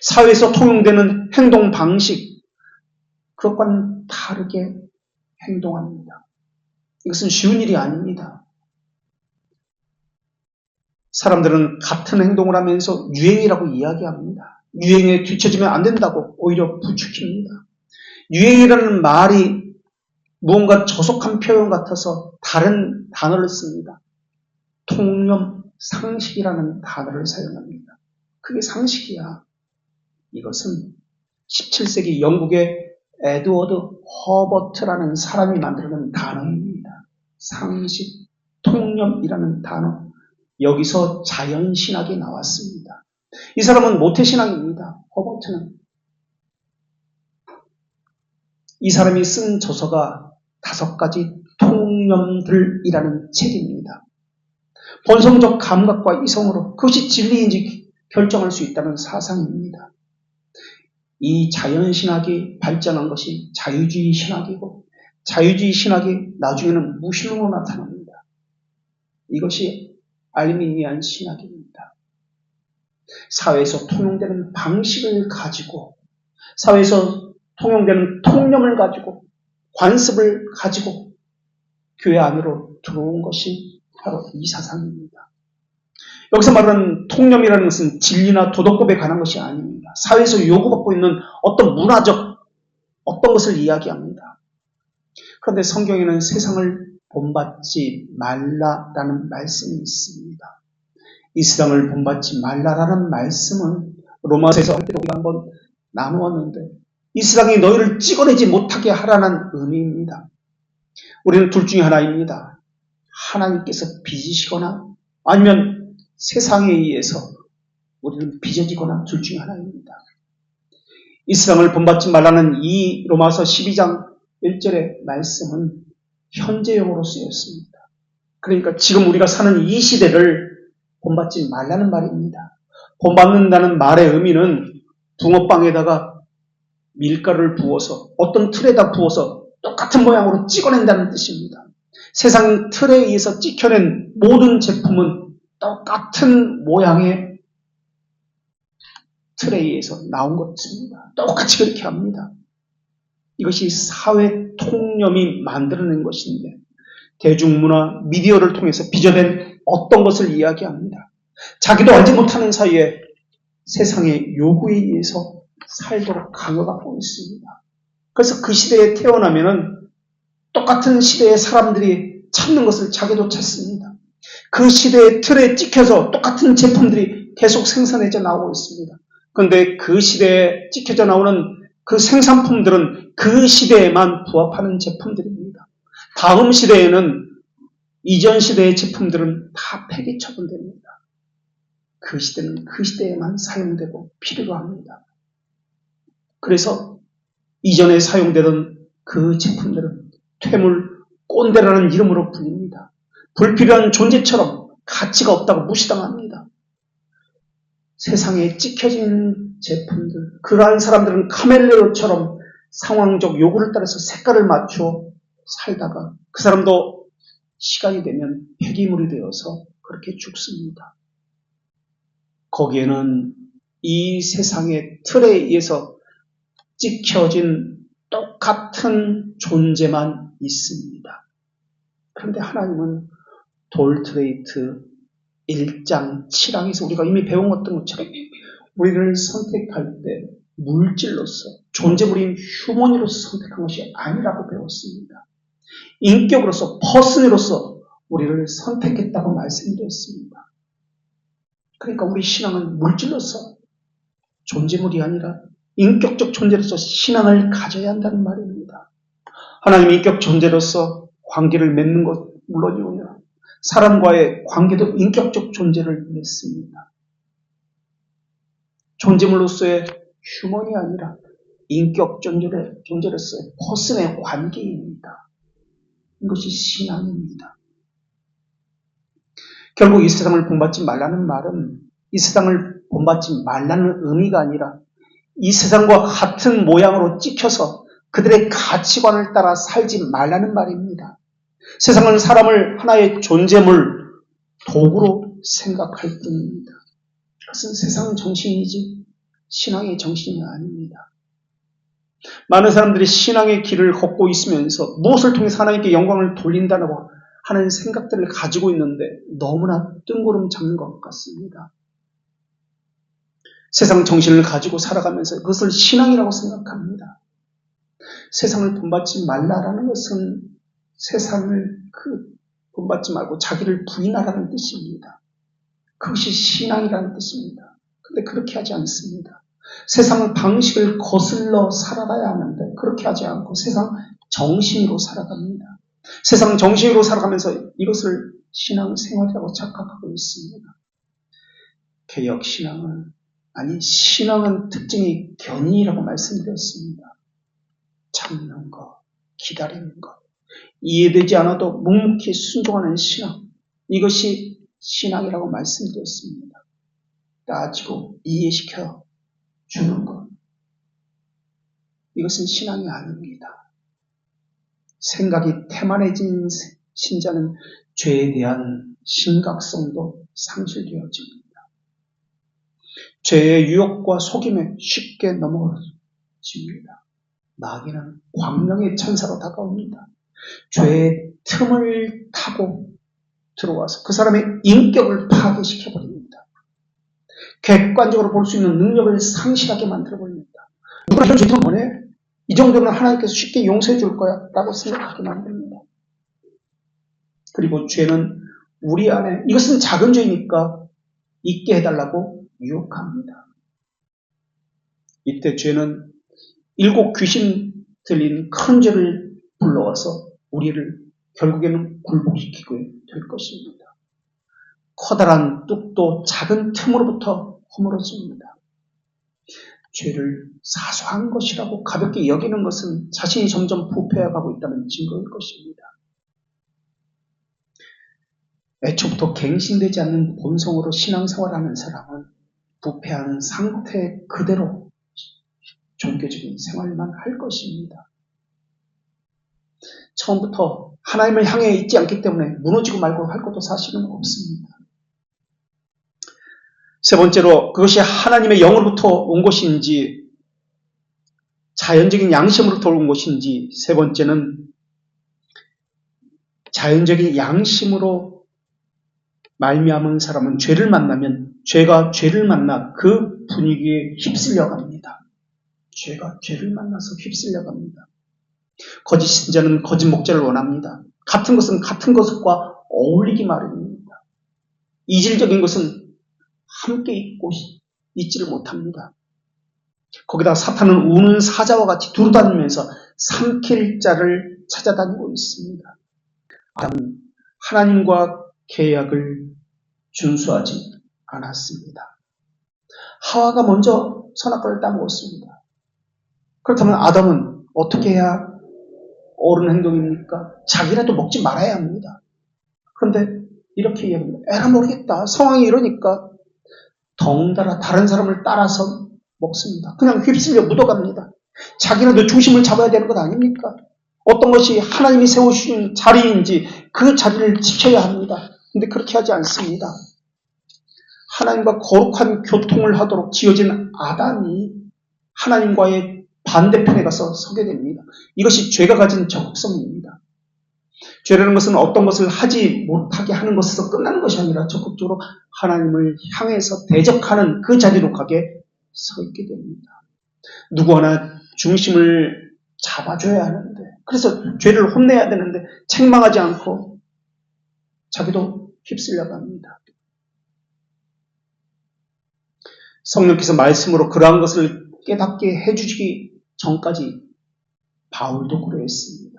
사회에서 통용되는 행동 방식, 그것과는 다르게 행동합니다. 이것은 쉬운 일이 아닙니다. 사람들은 같은 행동을 하면서 유행이라고 이야기합니다. 유행에 뒤처지면 안 된다고 오히려 부추깁니다. 유행이라는 말이 무언가 저속한 표현 같아서 다른 단어를 씁니다. 통념, 상식이라는 단어를 사용합니다. 그게 상식이야. 이것은 17세기 영국의 에드워드 허버트라는 사람이 만들어낸 단어입니다. 상식, 통념이라는 단어. 여기서 자연신학이 나왔습니다. 이 사람은 모태신앙입니다. 허버트는. 이 사람이 쓴 저서가 5가지 통념들이라는 책입니다. 본성적 감각과 이성으로 그것이 진리인지 결정할 수 있다는 사상입니다. 이 자연신학이 발전한 것이 자유주의 신학이고, 자유주의 신학이 나중에는 무신론으로 나타납니다. 이것이 알미니안 신학입니다. 사회에서 통용되는 방식을 가지고, 사회에서 통용되는 통념을 가지고, 관습을 가지고 교회 안으로 들어온 것이 바로 이 사상입니다. 여기서 말하는 통념이라는 것은 진리나 도덕법에 관한 것이 아닙니다. 사회에서 요구받고 있는 어떤 문화적 어떤 것을 이야기합니다. 그런데 성경에는 세상을 본받지 말라라는 말씀이 있습니다. 이 세상을 본받지 말라라는 말씀은 로마서에서 할 때도 우리가 한번 나누었는데, 이 세상이 너희를 찍어내지 못하게 하라는 의미입니다. 우리는 둘 중에 하나입니다. 하나님께서 빚으시거나 아니면 세상에 의해서 우리는 빚어지거나 둘 중에 하나입니다. 이 세상을 본받지 말라는 이 로마서 12장 1절의 말씀은 현재형으로 쓰였습니다. 그러니까 지금 우리가 사는 이 시대를 본받지 말라는 말입니다. 본받는다는 말의 의미는 붕어빵에다가 밀가루를 부어서 어떤 틀에다 부어서 똑같은 모양으로 찍어낸다는 뜻입니다. 세상 틀에 의해서 찍혀낸 모든 제품은 똑같은 모양의 틀에 의해서 나온 것입니다. 똑같이 그렇게 합니다. 이것이 사회 통념이 만들어낸 것인데, 대중문화, 미디어를 통해서 빚어낸 어떤 것을 이야기합니다. 자기도 알지 못하는 사이에 세상의 요구에 의해서 살도록 강요받고 있습니다. 그래서 그 시대에 태어나면은 똑같은 시대의 사람들이 찾는 것을 자기도 찾습니다. 그 시대의 틀에 찍혀서 똑같은 제품들이 계속 생산해져 나오고 있습니다. 그런데 그 시대에 찍혀져 나오는 그 생산품들은 그 시대에만 부합하는 제품들입니다. 다음 시대에는 이전 시대의 제품들은 다 폐기 처분됩니다. 그 시대는 그 시대에만 사용되고 필요로 합니다. 그래서 이전에 사용되던 그 제품들은 퇴물, 꼰대라는 이름으로 불립니다. 불필요한 존재처럼 가치가 없다고 무시당합니다. 세상에 찍혀진 제품들, 그러한 사람들은 카멜레온처럼 상황적 요구를 따라서 색깔을 맞추어 살다가 그 사람도 시간이 되면 폐기물이 되어서 그렇게 죽습니다. 거기에는 이 세상의 틀에 의해서 찍혀진 똑같은 존재만 있습니다. 그런데 하나님은 돌트레이트 1장 7항에서 우리가 이미 배운 것처럼 우리를 선택할 때 물질로서 존재물인 휴머니로서 선택한 것이 아니라고 배웠습니다. 인격으로서 퍼슨으로서 우리를 선택했다고 말씀드렸습니다. 그러니까 우리 신앙은 물질로서 존재물이 아니라 인격적 존재로서 신앙을 가져야 한다는 말입니다. 하나님의 인격 존재로서 관계를 맺는 것 물론이고요. 사람과의 관계도 인격적 존재를 맺습니다. 존재물로서의 휴먼이 아니라 인격 존재로서의 퍼슨의 관계입니다. 이것이 신앙입니다. 결국 이 세상을 본받지 말라는 말은 이 세상을 본받지 말라는 의미가 아니라 이 세상과 같은 모양으로 찍혀서 그들의 가치관을 따라 살지 말라는 말입니다. 세상은 사람을 하나의 존재물, 도구로 생각할 뿐입니다. 그것은 세상 정신이지 신앙의 정신이 아닙니다. 많은 사람들이 신앙의 길을 걷고 있으면서 무엇을 통해서 하나님께 영광을 돌린다고 하는 생각들을 가지고 있는데 너무나 뜬구름 잡는 것 같습니다. 세상 정신을 가지고 살아가면서 그것을 신앙이라고 생각합니다. 세상을 본받지 말라라는 것은 세상을 본받지 말고 자기를 부인하라는 뜻입니다. 그것이 신앙이라는 뜻입니다. 그런데 그렇게 하지 않습니다. 세상 방식을 거슬러 살아가야 하는데 그렇게 하지 않고 세상 정신으로 살아갑니다. 세상 정신으로 살아가면서 이것을 신앙생활이라고 착각하고 있습니다. 개혁신앙은 신앙은 특징이 견인이라고 말씀드렸습니다. 참는 것, 기다리는 것, 이해되지 않아도 묵묵히 순종하는 신앙, 이것이 신앙이라고 말씀드렸습니다. 따지고 이해시켜 주는 것, 이것은 신앙이 아닙니다. 생각이 태만해진 신자는 죄에 대한 심각성도 상실되어집니다. 죄의 유혹과 속임에 쉽게 넘어집니다. 마귀는 광명의 천사로 다가옵니다. 죄의 틈을 타고 들어와서 그 사람의 인격을 파괴시켜버립니다. 객관적으로 볼 수 있는 능력을 상실하게 만들어버립니다. 누구나 이런 죄들은 뭐네? 이 정도면 하나님께서 쉽게 용서해 줄 거야 라고 생각하게 만듭니다. 그리고 죄는 우리 안에 이것은 작은 죄이니까 있게 해달라고 유혹합니다. 이때 죄는 7 귀신 들린 큰 죄를 불러와서 우리를 결국에는 굴복시키게 될 것입니다. 커다란 뚝도 작은 틈으로부터 허물어집니다. 죄를 사소한 것이라고 가볍게 여기는 것은 자신이 점점 부패해가고 있다는 증거일 것입니다. 애초부터 갱신되지 않는 본성으로 신앙생활하는 사람은 부패한 상태 그대로 종교적인 생활만 할 것입니다. 처음부터 하나님을 향해 있지 않기 때문에 무너지고 말고 할 것도 사실은 없습니다. 세 번째로 그것이 하나님의 영으로부터 온 것인지 자연적인 양심으로부터 온 것인지, 세 번째는 자연적인 양심으로 말미암은 사람은 죄를 만나면 죄가 죄를 만나 그 분위기에 휩쓸려 갑니다. 죄가 죄를 만나서 휩쓸려 갑니다. 거짓 신자는 거짓 목자를 원합니다. 같은 것은 같은 것과 어울리기 마련입니다. 이질적인 것은 함께 있고 있지를 못합니다. 거기다 사탄은 우는 사자와 같이 두루다니면서 삼킬 자를 찾아다니고 있습니다. 아담은 하나님과 계약을 준수하지 않았습니다. 하와가 먼저 선악과를 따먹었습니다. 그렇다면 아담은 어떻게 해야 옳은 행동입니까? 자기라도 먹지 말아야 합니다. 그런데 이렇게 이야기합니다. 에라 모르겠다. 상황이 이러니까 덩달아 다른 사람을 따라서 먹습니다. 그냥 휩쓸려 묻어갑니다. 자기라도 중심을 잡아야 되는 것 아닙니까? 어떤 것이 하나님이 세우신 자리인지 그 자리를 지켜야 합니다. 근데 그렇게 하지 않습니다. 하나님과 거룩한 교통을 하도록 지어진 아담이 하나님과의 반대편에 가서 서게 됩니다. 이것이 죄가 가진 적극성입니다. 죄라는 것은 어떤 것을 하지 못하게 하는 것에서 끝나는 것이 아니라 적극적으로 하나님을 향해서 대적하는 그 자리로 가게 서 있게 됩니다. 누구 하나 중심을 잡아줘야 하는데, 그래서 죄를 혼내야 되는데 책망하지 않고 자기도 휩쓸려 갑니다. 성령께서 말씀으로 그러한 것을 깨닫게 해주시기 전까지 바울도 그러했습니다.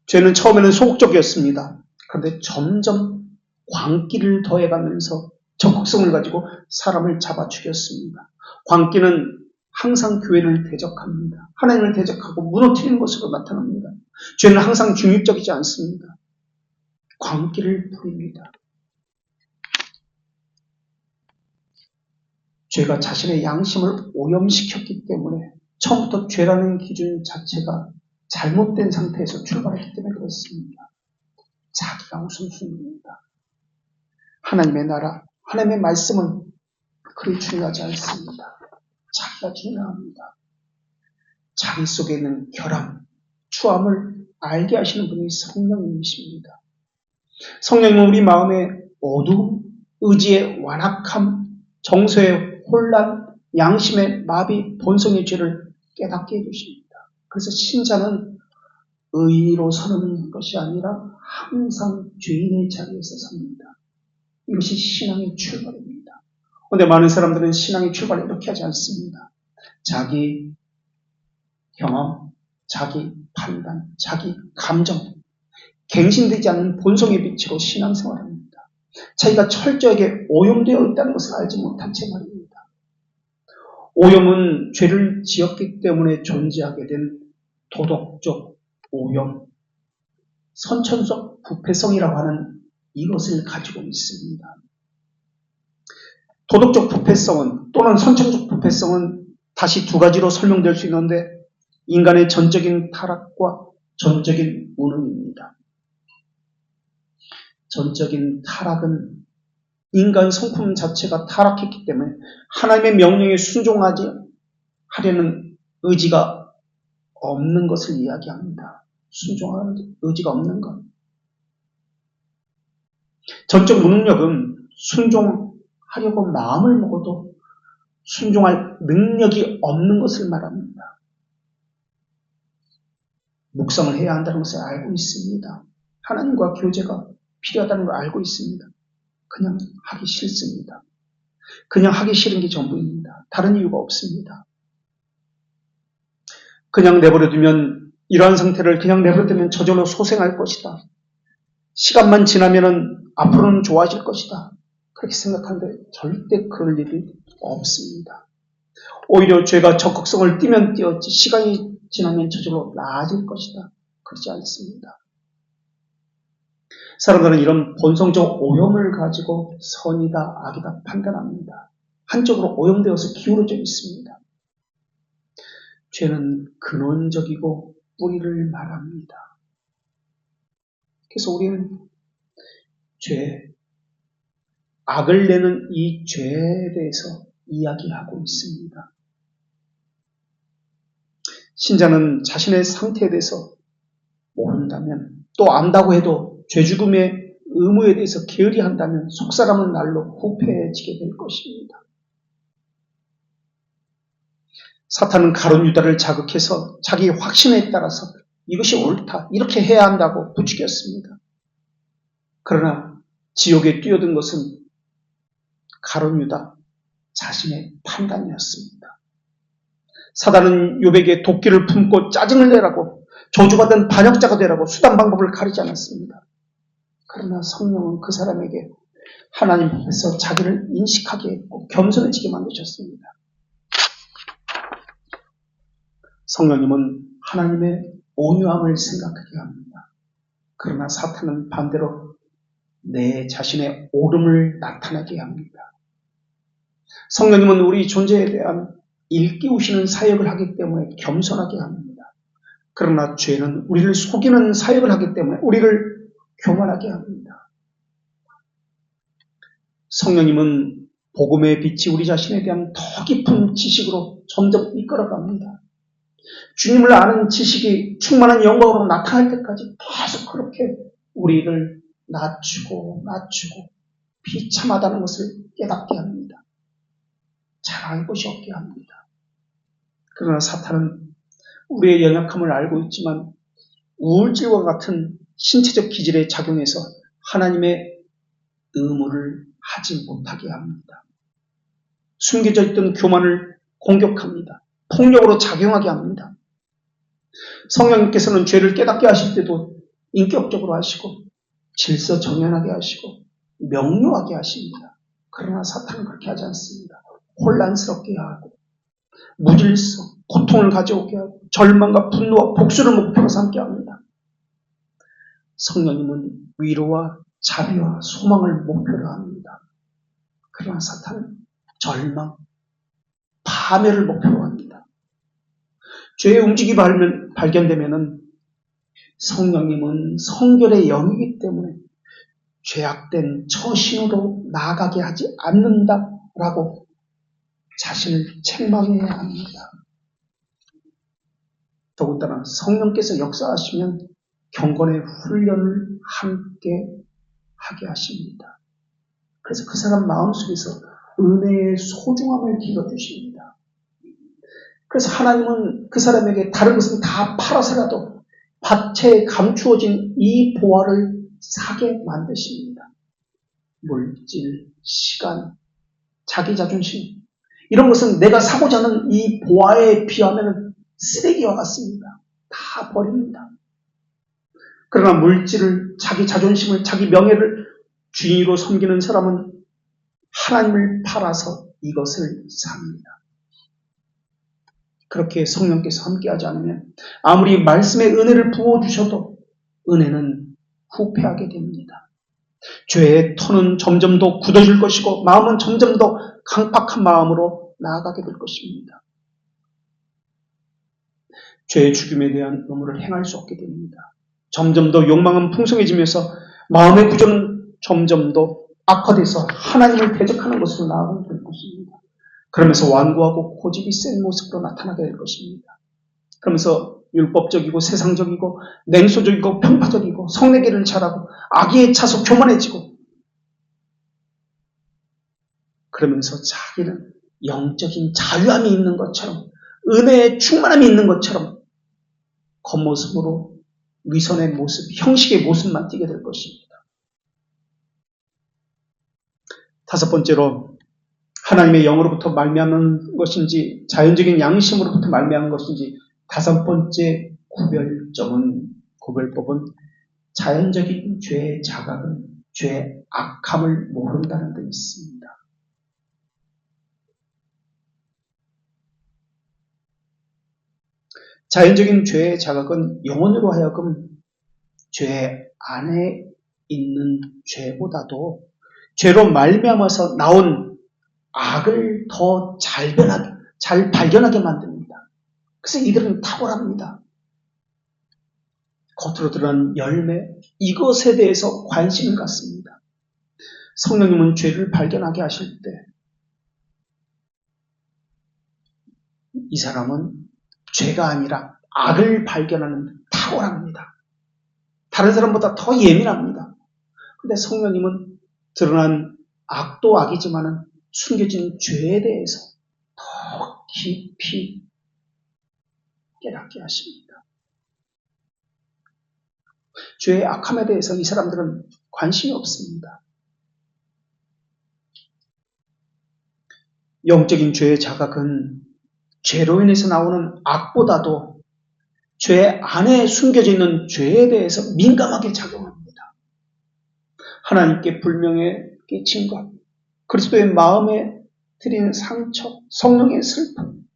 죄는 처음에는 소극적이었습니다. 그런데 점점 광기를 더해가면서 적극성을 가지고 사람을 잡아 죽였습니다. 광기는 항상 교회를 대적합니다. 하나님을 대적하고 무너뜨리는 것으로 나타납니다. 죄는 항상 중립적이지 않습니다. 광기를 부립니다. 죄가 자신의 양심을 오염시켰기 때문에 처음부터 죄라는 기준 자체가 잘못된 상태에서 출발했기 때문에 그렇습니다. 자기가 우선순위입니다. 하나님의 나라, 하나님의 말씀은 그리 중요하지 않습니다. 자기가 중요합니다. 자기 속에 있는 결함, 추함을 알게 하시는 분이 성령님이십니다. 성령님은 우리 마음의 어두움, 의지의 완악함, 정서의 혼란, 양심의 마비, 본성의 죄를 깨닫게 해주십니다. 그래서 신자는 의로 서는 것이 아니라 항상 죄인의 자리에서 섭니다. 이것이 신앙의 출발입니다. 그런데 많은 사람들은 신앙의 출발을 이렇게 하지 않습니다. 자기 경험, 자기 판단, 자기 감정, 갱신되지 않는 본성의 빛으로 신앙생활합니다. 자기가 철저하게 오염되어 있다는 것을 알지 못한 채 말입니다. 오염은 죄를 지었기 때문에 존재하게 된 도덕적 오염, 선천적 부패성이라고 하는 이것을 가지고 있습니다. 도덕적 부패성은 또는 선천적 부패성은 다시 두 가지로 설명될 수 있는데 인간의 전적인 타락과 전적인 무능입니다. 전적인 타락은 인간 성품 자체가 타락했기 때문에 하나님의 명령에 순종하지 하려는 의지가 없는 것을 이야기합니다. 순종하는 의지가 없는 것. 전적 무능력은 순종하려고 마음을 먹어도 순종할 능력이 없는 것을 말합니다. 묵상을 해야 한다는 것을 알고 있습니다. 하나님과 교제가 필요하다는 걸 알고 있습니다. 그냥 하기 싫습니다. 그냥 하기 싫은 게 전부입니다. 다른 이유가 없습니다. 그냥 내버려두면 이러한 상태를 그냥 내버려두면 저절로 소생할 것이다. 시간만 지나면은 앞으로는 좋아질 것이다. 그렇게 생각하는데 절대 그럴 일이 없습니다. 오히려 죄가 적극성을 띠면 띄었지 시간이 지나면 저절로 나아질 것이다. 그렇지 않습니다. 사람들은 이런 본성적 오염을 가지고 선이다, 악이다 판단합니다. 한쪽으로 오염되어서 기울어져 있습니다. 죄는 근원적이고 뿌리를 말합니다. 그래서 우리는 죄, 악을 내는 이 죄에 대해서 이야기하고 있습니다. 신자는 자신의 상태에 대해서 모른다면 또 안다고 해도 죄죽음의 의무에 대해서 게으리 한다면 속사람은 날로 후패해지게 될 것입니다. 사탄은 가룟 유다를 자극해서 자기 확신에 따라서 이것이 옳다, 이렇게 해야 한다고 부추겼습니다. 그러나 지옥에 뛰어든 것은 가룟 유다 자신의 판단이었습니다. 사단은 욥에게 도끼를 품고 짜증을 내라고 저주받은 반역자가 되라고 수단 방법을 가리지 않았습니다. 그러나 성령은 그 사람에게 하나님 앞에서 자기를 인식하게 했고 겸손해지게 만드셨습니다. 성령님은 하나님의 온유함을 생각하게 합니다. 그러나 사탄은 반대로 내 자신의 옳음을 나타나게 합니다. 성령님은 우리 존재에 대한 일깨우시는 사역을 하기 때문에 겸손하게 합니다. 그러나 죄는 우리를 속이는 사역을 하기 때문에 우리를 교만하게 합니다. 성령님은 복음의 빛이 우리 자신에 대한 더 깊은 지식으로 점점 이끌어갑니다. 주님을 아는 지식이 충만한 영광으로 나타날 때까지 계속 그렇게 우리를 낮추고 비참하다는 것을 깨닫게 합니다. 잘할 곳이 없게 합니다. 그러나 사탄은 우리의 연약함을 알고 있지만 우울증과 같은 신체적 기질에 작용해서 하나님의 의무를 하지 못하게 합니다. 숨겨져 있던 교만을 공격합니다. 폭력으로 작용하게 합니다. 성령님께서는 죄를 깨닫게 하실 때도 인격적으로 하시고 질서정연하게 하시고 명료하게 하십니다. 그러나 사탄은 그렇게 하지 않습니다. 혼란스럽게 하고 무질서, 고통을 가져오게 하고 절망과 분노와 복수를 목표로 삼게 합니다. 성령님은 위로와 자비와 소망을 목표로 합니다. 그러나 사탄은 절망, 파멸을 목표로 합니다. 죄의 움직임이 발견되면 성령님은 성결의 영이기 때문에 죄악된 처신으로 나아가게 하지 않는다라고 자신을 책망해야 합니다. 더군다나 성령께서 역사하시면 경건의 훈련을 함께 하게 하십니다. 그래서 그 사람 마음속에서 은혜의 소중함을 길어주십니다. 그래서 하나님은 그 사람에게 다른 것은 다 팔아서라도 밭에 감추어진 이 보화를 사게 만드십니다. 물질, 시간, 자기 자존심 이런 것은 내가 사고자 하는 이 보화에 비하면 쓰레기와 같습니다. 다 버립니다. 그러나 물질을, 자기 자존심을, 자기 명예를 주인으로 섬기는 사람은 하나님을 팔아서 이것을 삽니다. 그렇게 성령께서 함께하지 않으면 아무리 말씀의 은혜를 부어주셔도 은혜는 후패하게 됩니다. 죄의 터는 점점 더 굳어질 것이고 마음은 점점 더 강팍한 마음으로 나아가게 될 것입니다. 죄의 죽임에 대한 의무를 행할 수 없게 됩니다. 점점 더 욕망은 풍성해지면서 마음의 구조는 점점 더 악화돼서 하나님을 대적하는 것으로 나아가게 될 것입니다. 그러면서 완고하고 고집이 센 모습으로 나타나게 될 것입니다. 그러면서 율법적이고 세상적이고 냉소적이고 편파적이고 성내기를 잘하고 악의에 차서 교만해지고 그러면서 자기는 영적인 자유함이 있는 것처럼 은혜의 충만함이 있는 것처럼 겉모습으로 위선의 모습, 형식의 모습만 띠게 될 것입니다. 다섯 번째로 하나님의 영으로부터 말미암은 것인지 자연적인 양심으로부터 말미암은 것인지 다섯 번째 구별법은 자연적인 죄의 자각은 죄의 악함을 모른다는 데 있습니다. 자연적인 죄의 자각은 영혼으로 하여금 죄 안에 있는 죄보다도 죄로 말미암아서 나온 악을 더 잘 발견하게 만듭니다. 그래서 이들은 탁월합니다. 겉으로 드러난 열매, 이것에 대해서 관심을 갖습니다. 성령님은 죄를 발견하게 하실 때 이 사람은 죄가 아니라 악을 발견하는 탁월합니다. 다른 사람보다 더 예민합니다. 그런데 성령님은 드러난 악도 악이지만 숨겨진 죄에 대해서 더 깊이 깨닫게 하십니다. 죄의 악함에 대해서 이 사람들은 관심이 없습니다. 영적인 죄의 자각은 죄로 인해서 나오는 악보다도 죄 안에 숨겨져 있는 죄에 대해서 민감하게 작용합니다. 하나님께 불명예 끼친 것, 그리스도의 마음에 드리는 상처, 성령의 슬픔,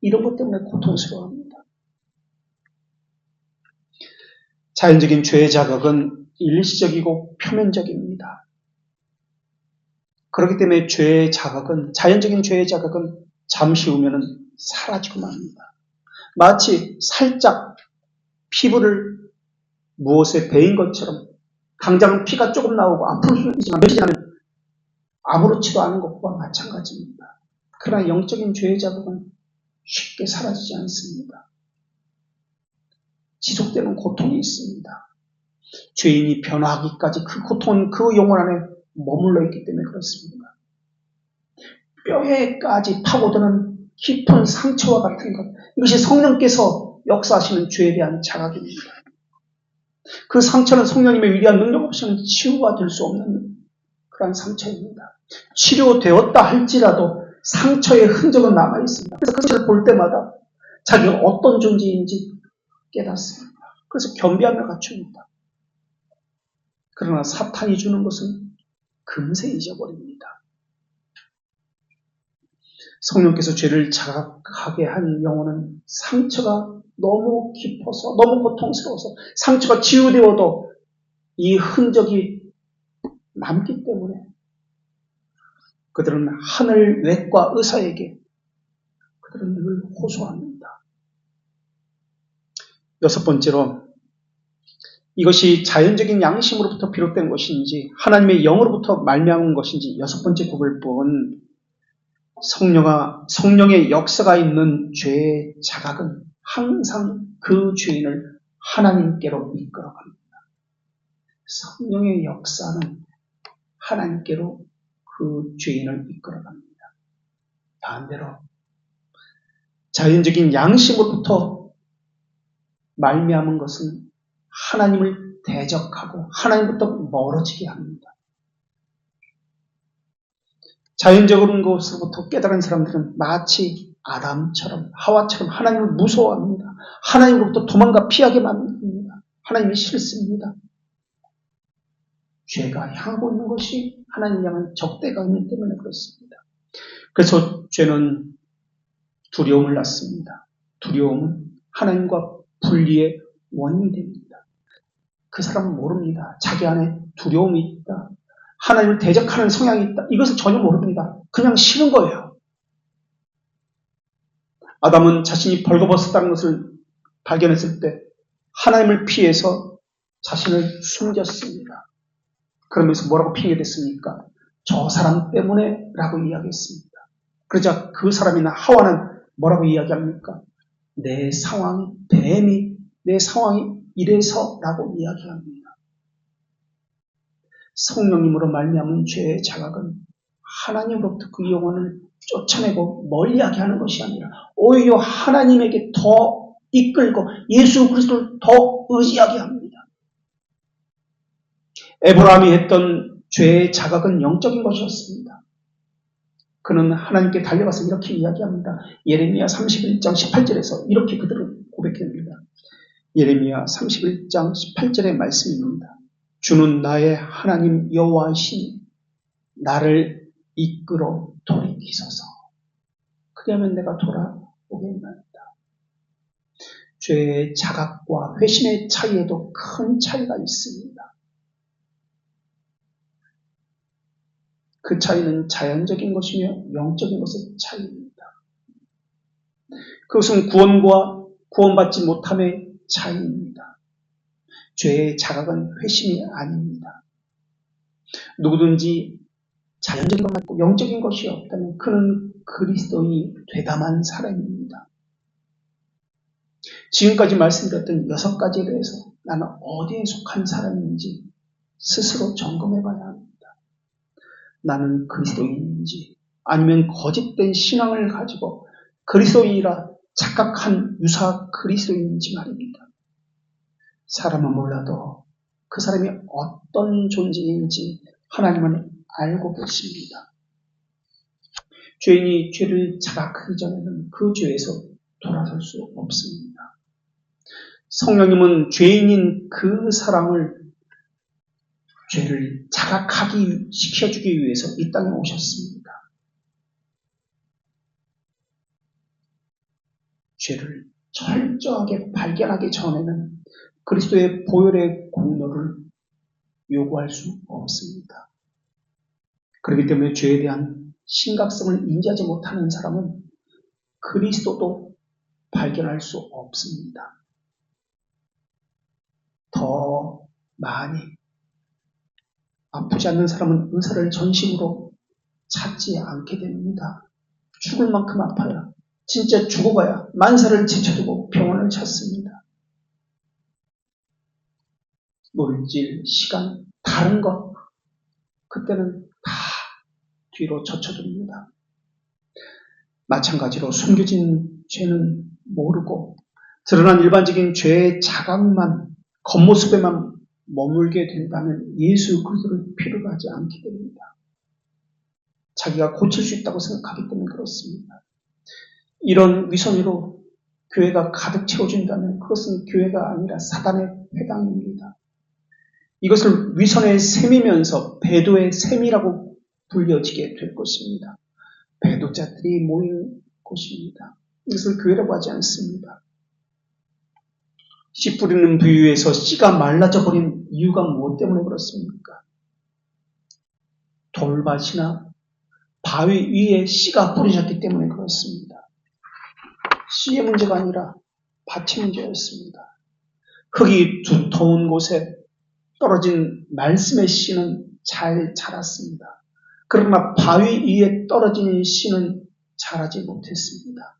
이런 것 때문에 고통스러워합니다. 자연적인 죄의 자각은 일시적이고 표면적입니다. 그렇기 때문에 죄의 자각은, 자연적인 죄의 자각은 잠시 후면은 사라지고 맙니다. 마치 살짝 피부를 무엇에 베인 것처럼 당장은 피가 조금 나오고 아플 수 있지만 며칠 지나면 아무렇지도 않은 것과 마찬가지입니다. 그러나 영적인 죄의 자국은 쉽게 사라지지 않습니다. 지속되는 고통이 있습니다. 죄인이 변화하기까지 그 고통은 그 영혼 안에 머물러 있기 때문에 그렇습니다. 뼈에까지 파고드는 깊은 상처와 같은 것, 이것이 성령께서 역사하시는 죄에 대한 자각입니다. 그 상처는 성령님의 위대한 능력 없이는 치유가 될 수 없는 그런 상처입니다. 치료되었다 할지라도 상처의 흔적은 남아있습니다. 그래서 그 상처를 볼 때마다 자기가 어떤 존재인지 깨닫습니다. 그래서 겸비함을 갖춥니다. 그러나 사탄이 주는 것은 금세 잊어버립니다. 성령께서 죄를 자각하게 한 영혼은 상처가 너무 깊어서, 너무 고통스러워서 상처가 치유되어도 이 흔적이 남기 때문에 그들은 하늘 외과 의사에게 그들은 늘 호소합니다. 여섯 번째로, 이것이 자연적인 양심으로부터 비롯된 것인지 하나님의 영으로부터 말미암은 것인지 여섯 번째 구별법은 성령의 역사가 있는 죄의 자각은 항상 그 죄인을 하나님께로 이끌어갑니다. 성령의 역사는 하나님께로 그 죄인을 이끌어갑니다. 반대로 자연적인 양심으로부터 말미암은 것은 하나님을 대적하고 하나님부터 멀어지게 합니다. 자연적인 것으로부터 깨달은 사람들은 마치 아담처럼 하와처럼 하나님을 무서워합니다. 하나님으로부터 도망가 피하게 만듭니다. 하나님이 싫습니다. 죄가 향하고 있는 것이 하나님 향한 적대가 있기 때문에 그렇습니다. 그래서 죄는 두려움을 낳습니다. 두려움은 하나님과 분리의 원인이 됩니다. 그 사람은 모릅니다. 자기 안에 두려움이 있다. 하나님을 대적하는 성향이 있다. 이것을 전혀 모릅니다. 그냥 싫은 거예요. 아담은 자신이 벌거벗었다는 것을 발견했을 때 하나님을 피해서 자신을 숨겼습니다. 그러면서 뭐라고 핑계댔습니까? 저 사람 때문에 라고 이야기했습니다. 그러자 그 사람이나 하와는 뭐라고 이야기합니까? 내 상황이, 뱀이 내 상황이 이래서 라고 이야기합니다. 성령님으로 말미암은 죄의 자각은 하나님으로부터 그 영혼을 쫓아내고 멀리하게 하는 것이 아니라 오히려 하나님에게 더 이끌고 예수 그리스도를 더 의지하게 합니다. 에브라함이 했던 죄의 자각은 영적인 것이었습니다. 그는 하나님께 달려가서 이렇게 이야기합니다. 예레미야 31장 18절에서 이렇게 그들을 고백합니다. 예레미야 31장 18절의 말씀입니다. 주는 나의 하나님 여호와이시니 나를 이끌어 돌이키소서. 그러면 내가 돌아오겠나이다. 죄의 자각과 회심의 차이에도 큰 차이가 있습니다. 그 차이는 자연적인 것이며 영적인 것의 차이입니다. 그것은 구원과 구원받지 못함의 차이입니다. 죄의 자각은 회심이 아닙니다. 누구든지 자연적인 것 같고 영적인 것이 없다면 그는 그리스도인이 되담한 사람입니다. 지금까지 말씀드렸던 6가지에 대해서 나는 어디에 속한 사람인지 스스로 점검해 봐야 합니다. 나는 그리스도인인지 아니면 거짓된 신앙을 가지고 그리스도인이라 착각한 유사 그리스도인인지 말입니다. 사람은 몰라도 그 사람이 어떤 존재인지 하나님은 알고 계십니다. 죄인이 죄를 자각하기 전에는 그 죄에서 돌아설 수 없습니다. 성령님은 죄인인 그 사람을 죄를 자각하기 시켜주기 위해서 이 땅에 오셨습니다. 죄를 철저하게 발견하기 전에는 그리스도의 보혈의 공로를 요구할 수 없습니다. 그렇기 때문에 죄에 대한 심각성을 인지하지 못하는 사람은 그리스도도 발견할 수 없습니다. 더 많이 아프지 않는 사람은 의사를 전심으로 찾지 않게 됩니다. 죽을 만큼 아파야, 진짜 죽어봐야 만사를 제쳐두고 병원을 찾습니다. 물질, 시간, 다른 것, 그때는 다 뒤로 젖혀둡니다. 마찬가지로 숨겨진 죄는 모르고 드러난 일반적인 죄의 자각만, 겉모습에만 머물게 된다면 예수 그리스도를 필요하지 않게 됩니다. 자기가 고칠 수 있다고 생각하기 때문에 그렇습니다. 이런 위선으로 교회가 가득 채워진다면 그것은 교회가 아니라 사단의 회당입니다. 이것을 위선의 셈이면서 배도의 셈이라고 불려지게 될 것입니다. 배도자들이 모인 곳입니다. 이것을 교회라고 하지 않습니다. 씨 뿌리는 부유에서 씨가 말라져 버린 이유가 무엇 때문에 그렇습니까? 돌밭이나 바위 위에 씨가 뿌려졌기 때문에 그렇습니다. 씨의 문제가 아니라 밭의 문제였습니다. 흙이 두터운 곳에 떨어진 말씀의 씨는 잘 자랐습니다. 그러나 바위 위에 떨어진 씨는 자라지 못했습니다.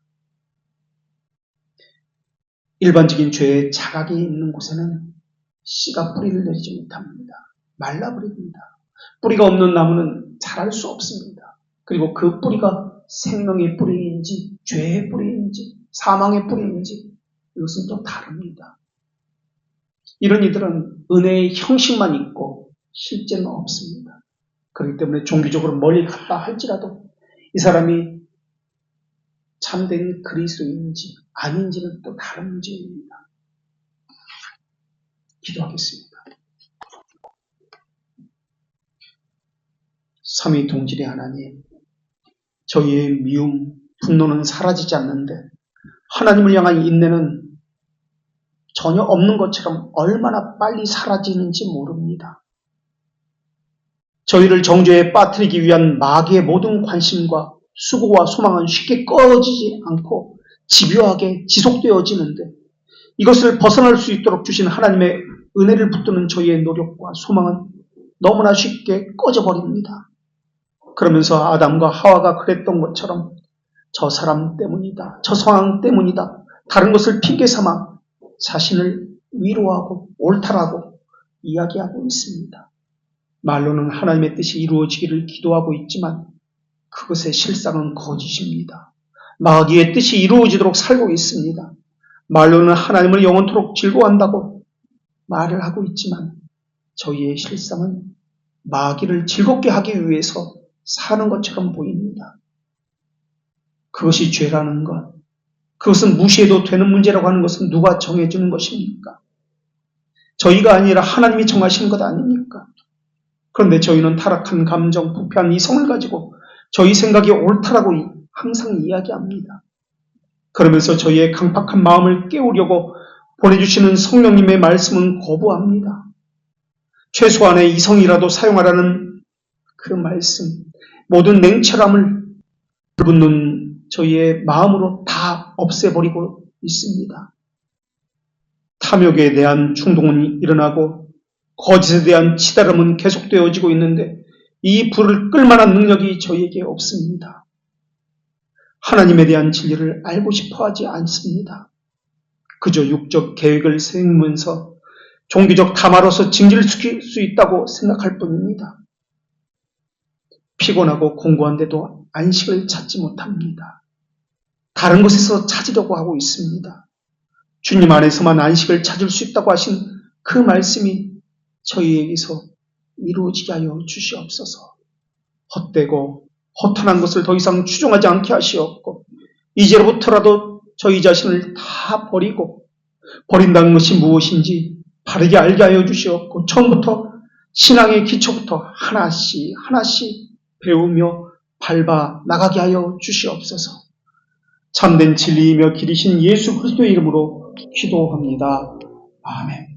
일반적인 죄의 자각이 있는 곳에는 씨가 뿌리를 내리지 못합니다. 말라버립니다. 뿌리가 없는 나무는 자랄 수 없습니다. 그리고 그 뿌리가 생명의 뿌리인지 죄의 뿌리인지 사망의 뿌리인지 이것은 또 다릅니다. 이런 이들은 은혜의 형식만 있고 실제는 없습니다. 그렇기 때문에 종교적으로 멀리 갔다 할지라도 이 사람이 참된 그리스도인지 아닌지는 또 다른 문제입니다. 기도하겠습니다. 삼위 동질의 하나님, 저희의 미움, 분노는 사라지지 않는데 하나님을 향한 인내는 전혀 없는 것처럼 얼마나 빨리 사라지는지 모릅니다. 저희를 정죄에 빠뜨리기 위한 마귀의 모든 관심과 수고와 소망은 쉽게 꺼지지 않고 집요하게 지속되어지는데 이것을 벗어날 수 있도록 주신 하나님의 은혜를 붙드는 저희의 노력과 소망은 너무나 쉽게 꺼져버립니다. 그러면서 아담과 하와가 그랬던 것처럼 저 사람 때문이다, 저 상황 때문이다, 다른 것을 핑계 삼아 자신을 위로하고 옳다라고 이야기하고 있습니다. 말로는 하나님의 뜻이 이루어지기를 기도하고 있지만 그것의 실상은 거짓입니다. 마귀의 뜻이 이루어지도록 살고 있습니다. 말로는 하나님을 영원토록 즐거워한다고 말을 하고 있지만 저희의 실상은 마귀를 즐겁게 하기 위해서 사는 것처럼 보입니다. 그것이 죄라는 것, 그것은 무시해도 되는 문제라고 하는 것은 누가 정해주는 것입니까? 저희가 아니라 하나님이 정하시는 것 아닙니까? 그런데 저희는 타락한 감정, 부패한 이성을 가지고 저희 생각이 옳다라고 항상 이야기합니다. 그러면서 저희의 강팍한 마음을 깨우려고 보내주시는 성령님의 말씀은 거부합니다. 최소한의 이성이라도 사용하라는 그 말씀, 모든 냉철함을 불붙는 저희의 마음으로 다 없애버리고 있습니다. 탐욕에 대한 충동은 일어나고 거짓에 대한 치달음은 계속되어지고 있는데 이 불을 끌만한 능력이 저희에게 없습니다. 하나님에 대한 진리를 알고 싶어 하지 않습니다. 그저 육적 계획을 세우면서 종교적 탐화로서 징질시킬 수 있다고 생각할 뿐입니다. 피곤하고 공고한데도 안식을 찾지 못합니다. 다른 곳에서 찾으려고 하고 있습니다. 주님 안에서만 안식을 찾을 수 있다고 하신 그 말씀이 저희에게서 이루어지게 하여 주시옵소서. 헛되고 허탄한 것을 더 이상 추종하지 않게 하시옵고 이제로부터라도 저희 자신을 다 버린다는 것이 무엇인지 바르게 알게 하여 주시옵고 처음부터 신앙의 기초부터 하나씩 배우며 밟아 나가게 하여 주시옵소서. 참된 진리이며 길이신 예수 그리스도의 이름으로 기도합니다. 아멘.